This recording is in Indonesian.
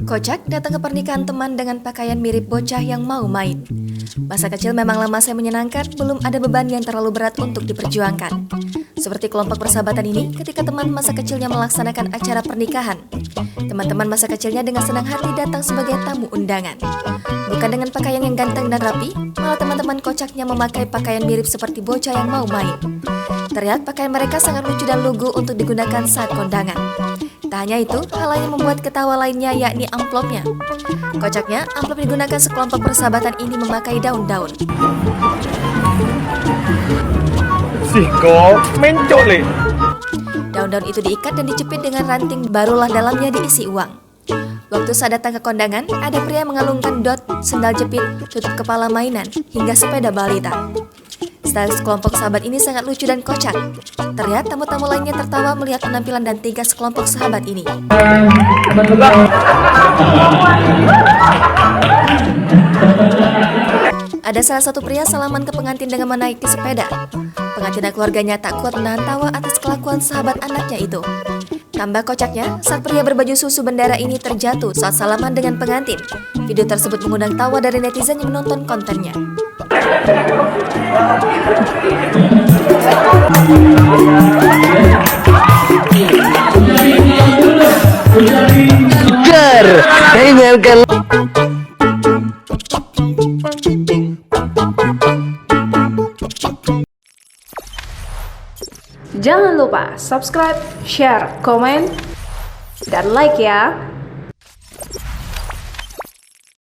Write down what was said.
Kocak datang ke pernikahan teman dengan pakaian mirip bocah yang mau main. Masa kecil memanglah masa yang menyenangkan, belum ada beban yang terlalu berat untuk diperjuangkan. Seperti kelompok persahabatan ini, ketika teman masa kecilnya melaksanakan acara pernikahan, teman-teman masa kecilnya dengan senang hati datang sebagai tamu undangan. Bukan dengan pakaian yang ganteng dan rapi, malah teman-teman kocaknya memakai pakaian mirip seperti bocah yang mau main. Terlihat pakaian mereka sangat lucu dan lugu untuk digunakan saat kondangan. Tak hanya itu, hal lain yang membuat ketawa lainnya yakni amplopnya. Kocaknya, amplop digunakan sekelompok persahabatan ini memakai daun-daun. Kok mencok le. Daun-daun itu diikat dan dijepit dengan ranting, barulah dalamnya diisi uang. Waktu saat datang ke kondangan, ada pria yang mengalungkan dot, sendal jepit, tutup kepala mainan, hingga sepeda balita. Style sekelompok sahabat ini sangat lucu dan kocak. Terlihat tamu-tamu lainnya tertawa melihat penampilan dan tingkah sekelompok sahabat ini. Ada salah satu pria salaman ke pengantin dengan menaiki sepeda. Pengantin dan keluarganya tak kuat menahan tawa atas kelakuan sahabat anaknya itu. Tambah kocaknya, saat pria berbaju susu bendera ini terjatuh saat salaman dengan pengantin. Video tersebut mengundang tawa dari netizen yang menonton kontennya. Jangan lupa subscribe, share, komen, dan like ya.